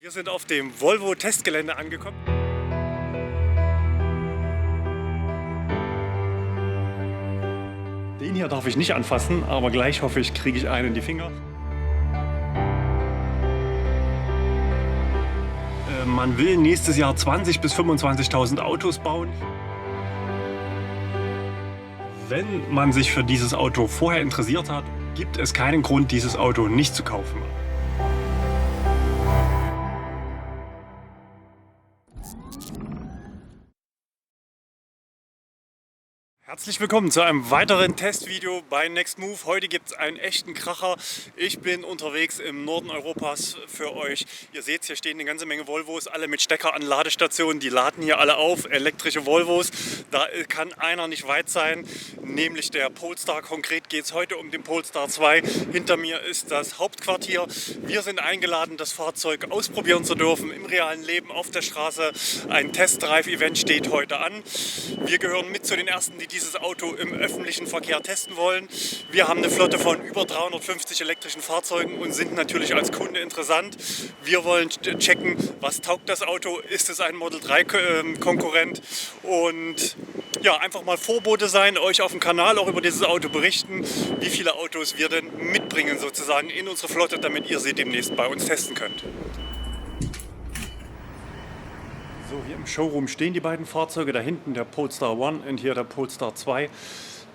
Wir sind auf dem Volvo Testgelände angekommen. Den hier darf ich nicht anfassen, aber gleich hoffe ich, kriege ich einen in die Finger. Man will nächstes Jahr 20.000 bis 25.000 Autos bauen. Wenn man sich für dieses Auto vorher interessiert hat, gibt es keinen Grund, dieses Auto nicht zu kaufen. Herzlich willkommen zu einem weiteren Testvideo bei Next Move. Heute gibt es einen echten Kracher. Ich bin unterwegs im Norden Europas für euch. Ihr seht, hier stehen eine ganze Menge Volvos, alle mit Stecker an Ladestationen. Die laden hier alle auf, elektrische Volvos. Da kann einer nicht weit sein, nämlich der Polestar. Konkret geht es heute um den Polestar 2. Hinter mir ist das Hauptquartier. Wir sind eingeladen, das Fahrzeug ausprobieren zu dürfen im realen Leben auf der Straße. Ein Test-Drive-Event steht heute an. Wir gehören mit zu den ersten, die dieses Auto im öffentlichen Verkehr testen wollen. Wir haben eine Flotte von über 350 elektrischen Fahrzeugen und sind natürlich als Kunde interessant. Wir wollen checken, was taugt das Auto, ist es ein Model 3 Konkurrent und ja, einfach mal Vorbote sein, euch auf dem Kanal auch über dieses Auto berichten, wie viele Autos wir denn mitbringen sozusagen in unsere Flotte, damit ihr sie demnächst bei uns testen könnt. So, hier im Showroom stehen die beiden Fahrzeuge, da hinten der Polestar 1 und hier der Polestar 2.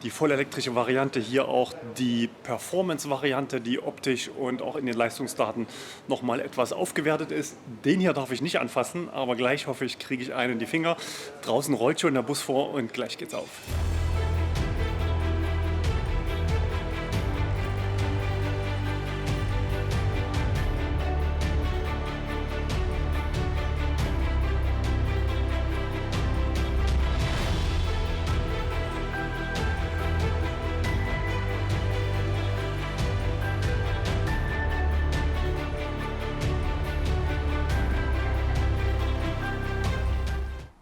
Die vollelektrische Variante, hier auch die Performance-Variante, die optisch und auch in den Leistungsdaten nochmal etwas aufgewertet ist. Den hier darf ich nicht anfassen, aber gleich hoffe ich, kriege ich einen in die Finger. Draußen rollt schon der Bus vor und gleich geht's auf.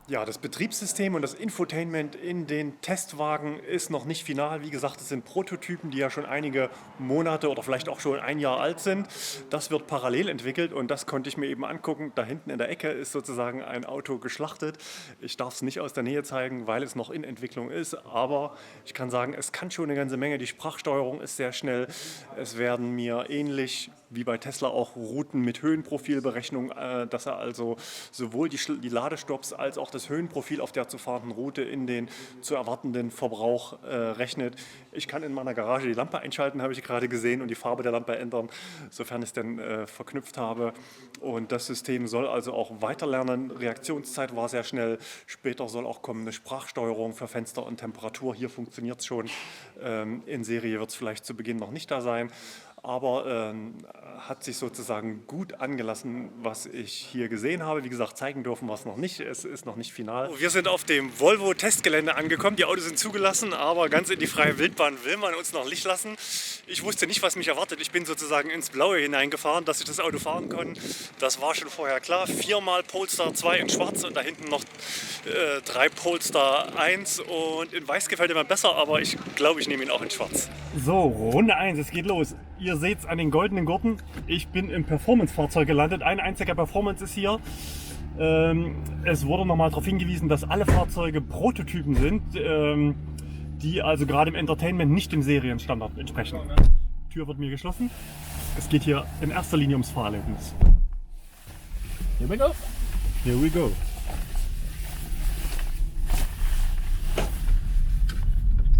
Ja, das Betriebssystem und das Infotainment in den Testwagen ist noch nicht final. Wie gesagt, es sind Prototypen, die ja schon einige Monate oder vielleicht auch schon ein Jahr alt sind. Das wird parallel entwickelt und das konnte ich mir eben angucken. Da hinten in der Ecke ist sozusagen ein Auto geschlachtet. Ich darf es nicht aus der Nähe zeigen, weil es noch in Entwicklung ist. Aber ich kann sagen, es kann schon eine ganze Menge. Die Sprachsteuerung ist sehr schnell. Es werden mir ähnlich wie bei Tesla auch Routen mit Höhenprofilberechnung, dass er also sowohl die Ladestops als auch das Höhenprofil auf der zu fahrenden Route in den zu erwartenden Verbrauch rechnet. Ich kann in meiner Garage die Lampe einschalten, habe ich gerade gesehen, und die Farbe der Lampe ändern, sofern ich es denn verknüpft habe. Und das System soll also auch weiterlernen. Reaktionszeit war sehr schnell. Später soll auch kommen eine Sprachsteuerung für Fenster und Temperatur. Hier funktioniert es schon. In Serie wird es vielleicht zu Beginn noch nicht da sein. Aber hat sich sozusagen gut angelassen, was ich hier gesehen habe. Wie gesagt, zeigen dürfen wir es noch nicht. Es ist noch nicht final. Wir sind auf dem Volvo Testgelände angekommen. Die Autos sind zugelassen, aber ganz in die freie Wildbahn will man uns noch nicht lassen. Ich wusste nicht, was mich erwartet. Ich bin sozusagen ins Blaue hineingefahren, dass ich das Auto fahren konnte. Das war schon vorher klar. 4-mal Polestar 2 in schwarz und da hinten noch 3 Polestar 1. Und in weiß gefällt mir besser, aber ich glaube, ich nehme ihn auch in schwarz. So, Runde 1, es geht los. Ihr seht es an den goldenen Gurten. Ich bin im Performance-Fahrzeug gelandet. Ein einziger Performance ist hier. Es wurde nochmal darauf hingewiesen, dass alle Fahrzeuge Prototypen sind, die also gerade im Entertainment nicht dem Serienstandard entsprechen. Die Tür wird mir geschlossen. Es geht hier in erster Linie ums Fahrerlebnis. Here we go. Here we go.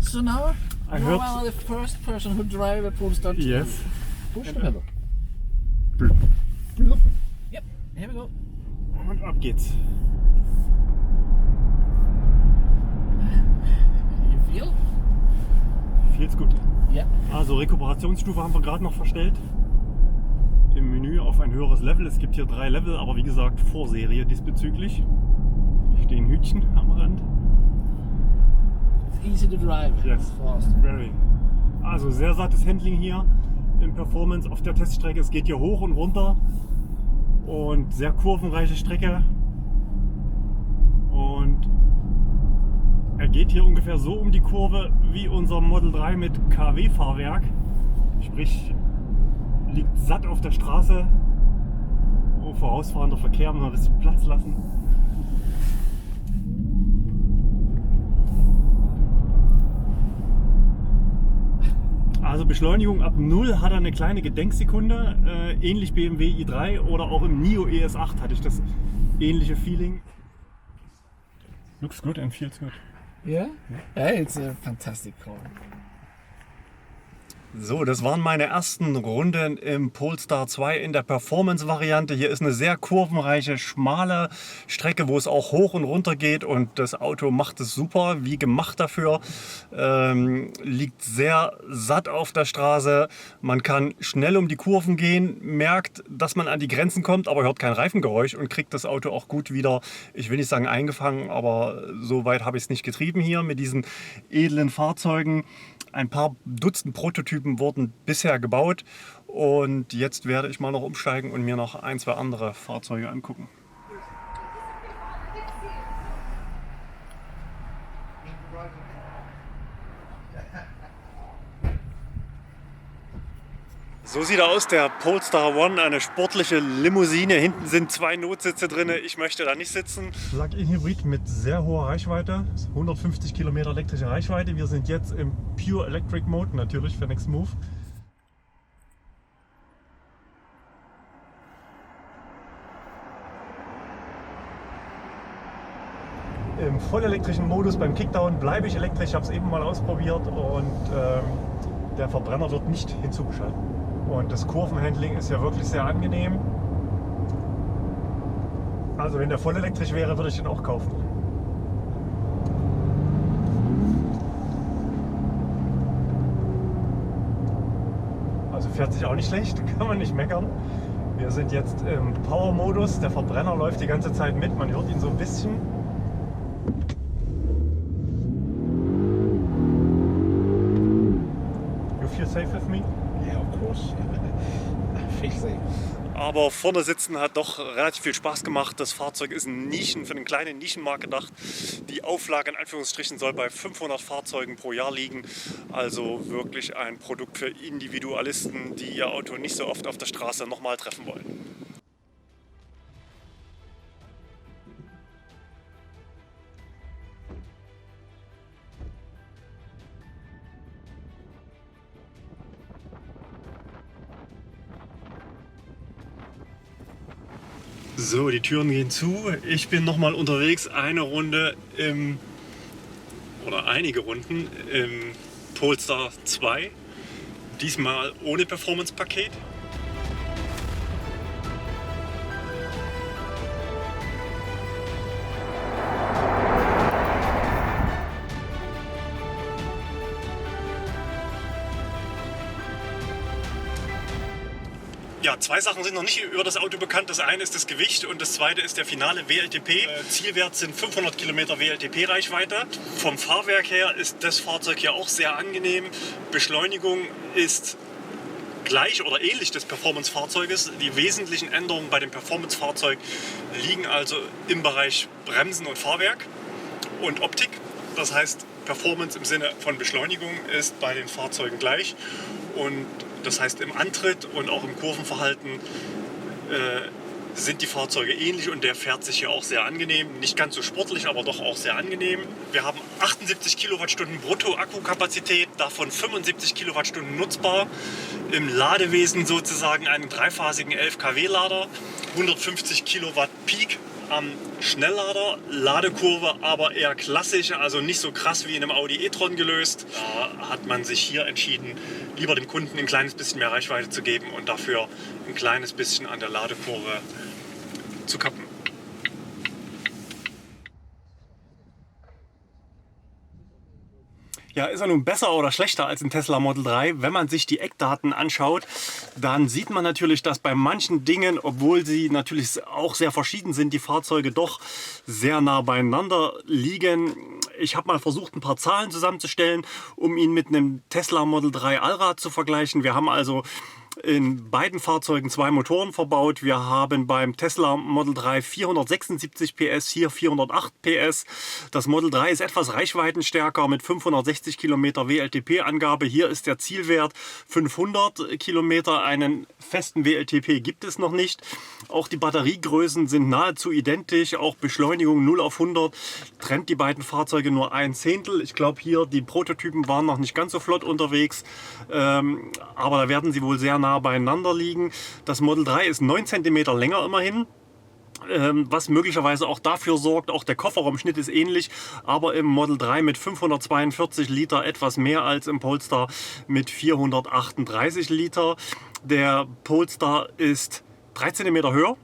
So now I you heard- are the first person who drive a Polestar 2. Yes. Push the pedal. Blub. Yep. Here we go. Und ab geht's. You feel? Feels gut. Yeah. Also Rekuperationsstufe haben wir gerade noch verstellt. Im Menü auf ein höheres Level. Es gibt hier 3 Level, aber wie gesagt Vorserie diesbezüglich. Hier stehen Hütchen am Rand. It's easy to drive. Yes. Fast. Very. Also sehr sattes Handling hier im Performance auf der Teststrecke. Es geht hier hoch und runter und sehr kurvenreiche Strecke. Und er geht hier ungefähr so um die Kurve wie unser Model 3 mit KW-Fahrwerk. Sprich, liegt satt auf der Straße Oh, vorausfahrender Verkehr, mal ein bisschen Platz lassen. Also Beschleunigung ab 0 hat er eine kleine Gedenksekunde, ähnlich BMW i3 oder auch im NIO ES8 hatte ich das ähnliche Feeling. Looks good and feels good. Yeah? Yeah, it's a fantastic car. So, das waren meine ersten Runden im Polestar 2 in der Performance-Variante. Hier ist eine sehr kurvenreiche, schmale Strecke, wo es auch hoch und runter geht und das Auto macht es super, wie gemacht dafür. Liegt sehr satt auf der Straße. Man kann schnell um die Kurven gehen, merkt, dass man an die Grenzen kommt, aber hört kein Reifengeräusch und kriegt das Auto auch gut wieder, ich will nicht sagen eingefangen, aber so weit habe ich es nicht getrieben hier mit diesen edlen Fahrzeugen. Ein paar Dutzend Prototypen wurden bisher gebaut und jetzt werde ich mal noch umsteigen und mir noch ein, zwei andere Fahrzeuge angucken. So sieht er aus, der Polestar One, eine sportliche Limousine. Hinten sind 2 Notsitze drin, ich möchte da nicht sitzen. Plug-in-Hybrid mit sehr hoher Reichweite, 150 Kilometer elektrische Reichweite. Wir sind jetzt im Pure Electric Mode, natürlich für Next Move. Im vollelektrischen Modus beim Kickdown bleibe ich elektrisch, ich habe es eben mal ausprobiert und der Verbrenner wird nicht hinzugeschaltet. Und das Kurvenhandling ist ja wirklich sehr angenehm. Also wenn der voll elektrisch wäre, würde ich den auch kaufen. Also fährt sich auch nicht schlecht, kann man nicht meckern. Wir sind jetzt im Power-Modus, der Verbrenner läuft die ganze Zeit mit, man hört ihn so ein bisschen. You feel safe with me? Yeah, of course. I feel safe. Aber vorne sitzen hat doch relativ viel Spaß gemacht. Das Fahrzeug ist ein Nischen, für einen kleinen Nischenmarkt gedacht. Die Auflage in Anführungsstrichen soll bei 500 Fahrzeugen pro Jahr liegen. Also wirklich ein Produkt für Individualisten, die ihr Auto nicht so oft auf der Straße nochmal treffen wollen. So, die Türen gehen zu. Ich bin nochmal unterwegs, eine Runde oder einige Runden im Polestar 2. Diesmal ohne Performance-Paket. Ja, 2 Sachen sind noch nicht über das Auto bekannt. Das eine ist das Gewicht und das zweite ist der finale WLTP. Zielwert sind 500 Kilometer WLTP-Reichweite. Vom Fahrwerk her ist das Fahrzeug hier auch sehr angenehm. Beschleunigung ist gleich oder ähnlich des Performance-Fahrzeuges. Die wesentlichen Änderungen bei dem Performance-Fahrzeug liegen also im Bereich Bremsen und Fahrwerk und Optik. Das heißt, Performance im Sinne von Beschleunigung ist bei den Fahrzeugen gleich. Und das heißt, im Antritt und auch im Kurvenverhalten sind die Fahrzeuge ähnlich und der fährt sich hier auch sehr angenehm. Nicht ganz so sportlich, aber doch auch sehr angenehm. Wir haben 78 Kilowattstunden Brutto-Akkukapazität, davon 75 Kilowattstunden nutzbar. Im Ladewesen sozusagen einen dreiphasigen 11 kW-Lader, 150 Kilowatt Peak am Schnelllader, Ladekurve aber eher klassisch, also nicht so krass wie in einem Audi e-tron gelöst. Da hat man sich hier entschieden, lieber dem Kunden ein kleines bisschen mehr Reichweite zu geben und dafür ein kleines bisschen an der Ladekurve zu kappen. Ja, ist er nun besser oder schlechter als ein Tesla Model 3? Wenn man sich die Eckdaten anschaut, dann sieht man natürlich, dass bei manchen Dingen, obwohl sie natürlich auch sehr verschieden sind, die Fahrzeuge doch sehr nah beieinander liegen. Ich habe mal versucht, ein paar Zahlen zusammenzustellen, um ihn mit einem Tesla Model 3 Allrad zu vergleichen. Wir haben also In beiden Fahrzeugen 2 Motoren verbaut. Wir haben beim Tesla Model 3 476 PS, hier 408 PS. Das Model 3 ist etwas reichweitenstärker mit 560 Kilometer WLTP-Angabe. Hier ist der Zielwert 500 Kilometer. Einen festen WLTP gibt es noch nicht. Auch die Batteriegrößen sind nahezu identisch. Auch Beschleunigung 0 auf 100 trennt die beiden Fahrzeuge nur ein Zehntel. Ich glaube, hier die Prototypen waren noch nicht ganz so flott unterwegs. Aber da werden sie wohl sehr nah beieinander liegen. Das Model 3 ist 9 cm länger immerhin. Was möglicherweise auch dafür sorgt, auch der Kofferraumschnitt ist ähnlich, aber im Model 3 mit 542 Liter etwas mehr als im Polestar mit 438 Liter. Der Polestar ist 3 cm höher.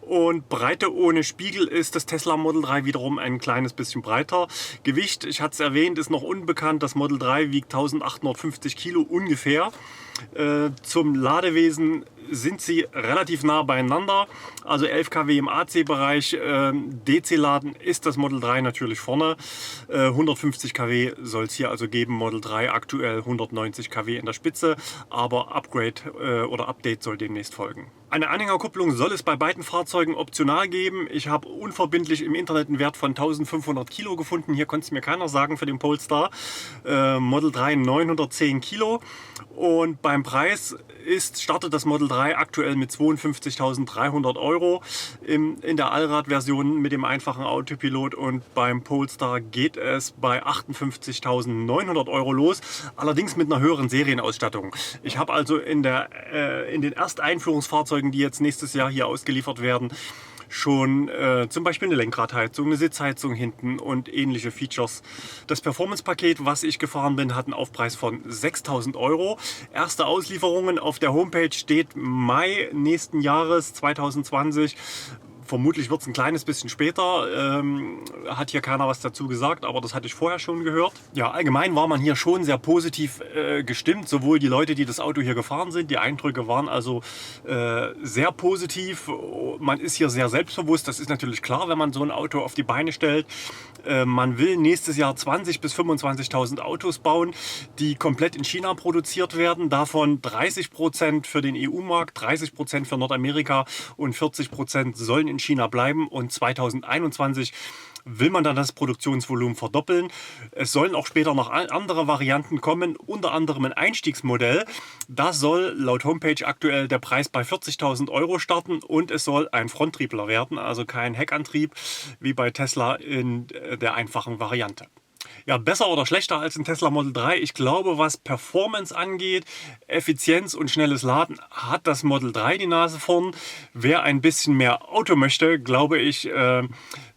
Und Breite ohne Spiegel ist das Tesla Model 3 wiederum ein kleines bisschen breiter. Gewicht, ich hatte es erwähnt, ist noch unbekannt. Das Model 3 wiegt 1850 Kilo ungefähr. Zum Ladewesen sind sie relativ nah beieinander. Also 11 kW im AC-Bereich. DC-Laden ist das Model 3 natürlich vorne. 150 kW soll es hier also geben. Model 3 aktuell 190 kW in der Spitze. Aber Upgrade oder Update soll demnächst folgen. Eine Anhängerkupplung soll es bei beiden Fahrzeugen optional geben. Ich habe unverbindlich im Internet einen Wert von 1500 Kilo gefunden. Hier konnte es mir keiner sagen für den Polestar. Model 3 910 Kilo. Und beim Preis startet das Model 3 aktuell mit 52.300 Euro in der Allrad-Version mit dem einfachen Autopilot, und beim Polestar geht es bei 58.900 Euro los, allerdings mit einer höheren Serienausstattung. Ich habe also in den Ersteinführungsfahrzeugen, die jetzt nächstes Jahr hier ausgeliefert werden, schon zum Beispiel eine Lenkradheizung, eine Sitzheizung hinten und ähnliche Features. Das Performance-Paket, was ich gefahren bin, hat einen Aufpreis von 6.000 Euro. Erste Auslieferungen auf der Homepage steht Mai nächsten Jahres 2020. Vermutlich wird es ein kleines bisschen später, hat hier keiner was dazu gesagt, aber das hatte ich vorher schon gehört. Ja, allgemein war man hier schon sehr positiv gestimmt, sowohl die Leute, die das Auto hier gefahren sind, die Eindrücke waren also sehr positiv. Man ist hier sehr selbstbewusst, das ist natürlich klar, wenn man so ein Auto auf die Beine stellt. Man will nächstes Jahr 20.000 bis 25.000 Autos bauen, die komplett in China produziert werden, davon 30% für den EU-Markt, 30% für Nordamerika und 40% sollen in China bleiben, und 2021 will man dann das Produktionsvolumen verdoppeln. Es sollen auch später noch andere Varianten kommen, unter anderem ein Einstiegsmodell. Da soll laut Homepage aktuell der Preis bei 40.000 Euro starten, und es soll ein Fronttriebler werden, also kein Heckantrieb wie bei Tesla in der einfachen Variante. Ja, besser oder schlechter als ein Tesla Model 3? Ich glaube, was Performance angeht, Effizienz und schnelles Laden, hat das Model 3 die Nase vorn. Wer ein bisschen mehr Auto möchte, glaube ich,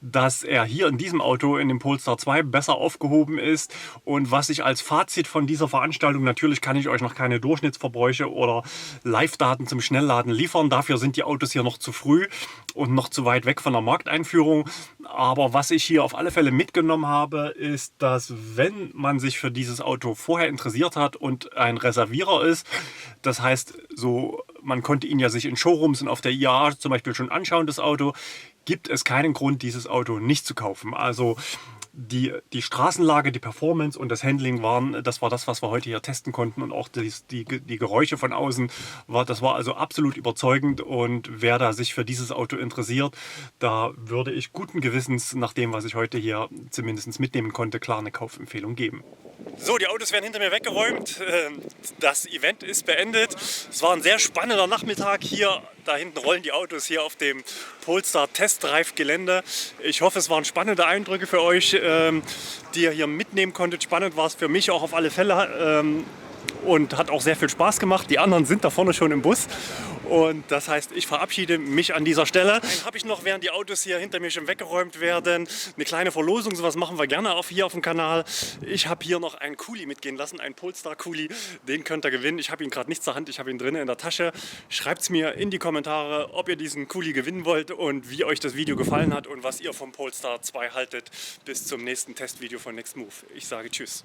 dass er hier in diesem Auto, in dem Polestar 2, besser aufgehoben ist. Und was ich als Fazit von dieser Veranstaltung, natürlich kann ich euch noch keine Durchschnittsverbräuche oder Live-Daten zum Schnellladen liefern. Dafür sind die Autos hier noch zu früh und noch zu weit weg von der Markteinführung. Aber was ich hier auf alle Fälle mitgenommen habe, ist, dass wenn man sich für dieses Auto vorher interessiert hat und ein Reservierer ist, das heißt, so, man konnte ihn ja sich in Showrooms und auf der IAA zum Beispiel schon anschauen, das Auto, gibt es keinen Grund, dieses Auto nicht zu kaufen. Also die Straßenlage, die Performance und das Handling das war das, was wir heute hier testen konnten, und auch die Geräusche von außen, das war also absolut überzeugend, und wer da sich für dieses Auto interessiert, da würde ich guten Gewissens, nach dem, was ich heute hier zumindest mitnehmen konnte, klar eine Kaufempfehlung geben. So, die Autos werden hinter mir weggeräumt. Das Event ist beendet. Es war ein sehr spannender Nachmittag hier. Da hinten rollen die Autos hier auf dem Polestar Test Drive Gelände. Ich hoffe, es waren spannende Eindrücke für euch, die ihr hier mitnehmen konntet. Spannend war es für mich auch auf alle Fälle. Und hat auch sehr viel Spaß gemacht. Die anderen sind da vorne schon im Bus. Und das heißt, ich verabschiede mich an dieser Stelle. Dann habe ich noch, während die Autos hier hinter mir schon weggeräumt werden, eine kleine Verlosung. Sowas machen wir gerne hier auf dem Kanal. Ich habe hier noch einen Kuli mitgehen lassen, einen Polestar Kuli. Den könnt ihr gewinnen. Ich habe ihn gerade nicht zur Hand, ich habe ihn drinnen in der Tasche. Schreibt es mir in die Kommentare, ob ihr diesen Kuli gewinnen wollt und wie euch das Video gefallen hat und was ihr vom Polestar 2 haltet. Bis zum nächsten Testvideo von Next Move. Ich sage Tschüss.